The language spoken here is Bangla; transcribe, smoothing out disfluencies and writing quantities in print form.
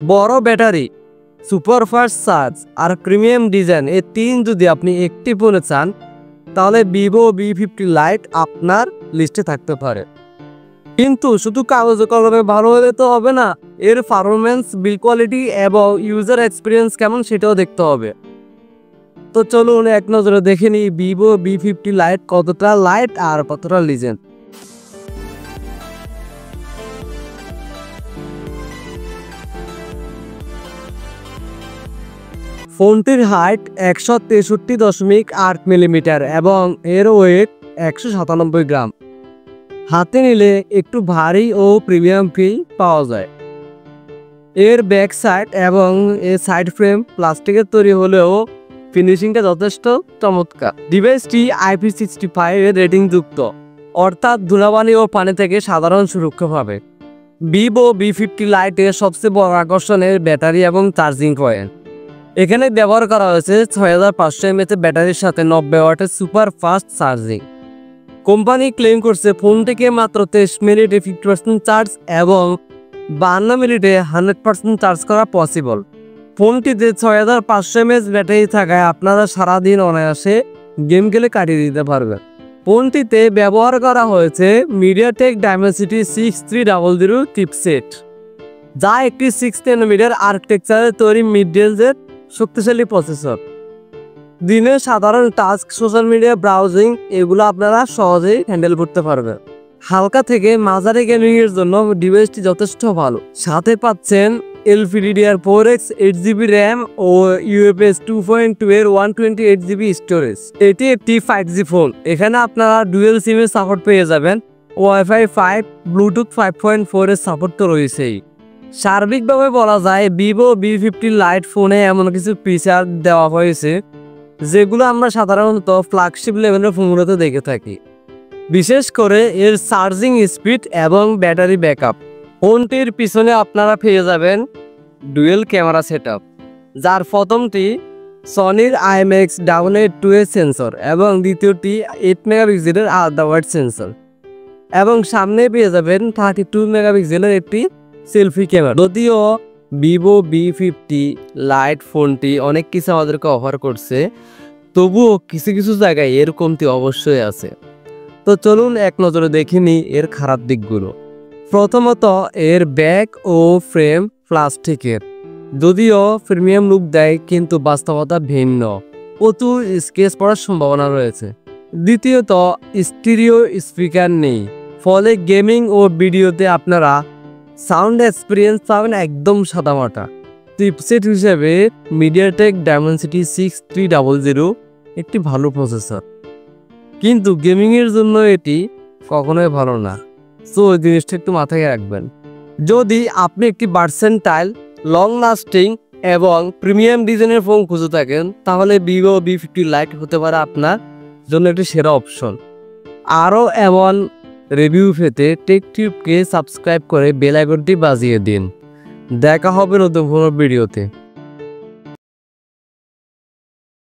বড় ব্যাটারি, সুপারফাস্ট চার্জ আর প্রিমিয়াম ডিজাইন এই তিন যদি আপনি একটি ফোনে চান তাহলে ভিভো V50 লাইট আপনার লিস্টে থাকতে পারে। কিন্তু শুধু কাগজে কলমে ভালো হলে তো হবে না, এর পারফরমেন্স, বিল্ড কোয়ালিটি এবং ইউজার এক্সপিরিয়েন্স কেমন সেটাও দেখতে হবে। তো চলুন এক নজরে দেখে নিই ভিভো V50 লাইট কতটা লাইট আর কতটা লিজেন্ড। ফোনটির হাইট 163.8 মিলিমিটার এবং এর ওয়েট 197 গ্রাম। হাতে নিলে একটু ভারী ও প্রিমিয়াম ফিল পাওয়া যায়। এর ব্যাক সাইড এবং এর সাইড ফ্রেম প্লাস্টিকের তৈরি হলেও ফিনিশিংটা যথেষ্ট চমৎকার। ডিভাইসটি IP65 এর রেটিং যুক্ত, অর্থাৎ ধুলাবালি ও পানি থেকে সাধারণ সুরক্ষা পাবে। ভিভো V50 লাইটের সবচেয়ে বড় আকর্ষণ এর ব্যাটারি এবং চার্জিং পয়েন্ট। এখানে ব্যবহার করা হয়েছে 6500 mAh ব্যাটারির সাথে 90 ওয়াটের super fast charging. Company claim করছে ফোনটিকে মাত্র 23 মিনিটে 50% চার্জ এবং 52 মিনিটে 100% চার্জ করা পসিবল। ফোনটিতে 6500 mAh ব্যাটারি থাকায় আপনারা সারাদিন অনায়াসে গেম খেলে কাটিয়ে দিতে পারবেন। ফোনটিতে ব্যবহার করা হয়েছে মিডিয়াটেক ডাইমেনসিটি 6300 চিপসেট, যা একটি 6 nanometer আর্কিটেকচারের তৈরি মিড রেঞ্জের শক্তিশালী প্রসেসর। দিনে সাধারণ টাস্ক, সোশ্যাল মিডিয়া ব্রাউজিং এগুলো আপনারা সহজেই হ্যান্ডেল করতে পারবেন। হালকা থেকে মাঝারি গেমিং এর জন্য ডিভাইসটি যথেষ্ট ভালো। সাথে পাচ্ছেন LPDDR4X 8GB র্যাম ও UFS 2.2 এর 128GB স্টোরেজ। এটি একটি 5G ফোন। এখানে আপনারা ডুয়েল সিমের সাপোর্ট পেয়ে যাবেন। Wi-Fi 5, ব্লুটুথ 5.4 এর সাপোর্ট তো রয়েছেই। সার্বিকভাবে বলা যায় ভিভো V50 লাইট ফোনে এমন কিছু ফিচার দেওয়া হয়েছে যেগুলো আমরা সাধারণত ফ্ল্যাগশিপ লেভেলের ফোনগুলোতে দেখে থাকি, বিশেষ করে এর চার্জিং স্পিড এবং ব্যাটারি ব্যাকআপ। ফোনটির পিছনে আপনারা পেয়ে যাবেন ডুয়েল ক্যামেরা সেটআপ, যার প্রথমটি সনির IMX882 এর সেন্সর এবং দ্বিতীয়টি 8 মেগাপিক্সেলের আল্ট্রা ওয়াইড সেন্সর, এবং সামনে পেয়ে যাবেন 32 মেগাপিক্সেলের একটি সেলফি ক্যামেরা। যদিও ভিভো V50 লাইট ফোনটি অনেক কিছু আমাদেরকে অফার করছে, তবুও কিছু কিছু জায়গায় এর কমতি অবশ্যই আছে। তো চলুন এক নজরে দেখে নিই এর খারাপ দিকগুলো। প্রথমত, এর ব্যাক ও ফ্রেম প্লাস্টিকের, যদিও প্রিমিয়াম লুক দেয় কিন্তু বাস্তবতা ভিন্ন, প্রচুর স্কেচ পড়ার সম্ভাবনা রয়েছে। দ্বিতীয়ত, স্টিরিও স্পিকার নেই, ফলে গেমিং ও ভিডিওতে আপনারা সাউন্ড এক্সপিরিয়েন্স পাবেন একদম সাদামাটা। চিপসেট হিসেবে মিডিয়াটেক ডাইমেনসিটি 6300 একটি ভালো প্রসেসর, কিন্তু গেমিংয়ের জন্য এটি কখনোই ভালো না। সো ওই জিনিসটা একটু মাথায় রাখবেন। যদি আপনি একটি ভার্সেন্টাইল, লং লাস্টিং এবং প্রিমিয়াম ডিজাইনের ফোন খুঁজে থাকেন তাহলে ভিভো V50 লাইট হতে পারে আপনার জন্য একটি সেরা অপশন। আরও এমন রিভিউ পেতে টেকটিউবকে সাবস্ক্রাইব করে বেল আইকনটি বাজিয়ে দিন। দেখা হবে নতুন কোনো ভিডিওতে।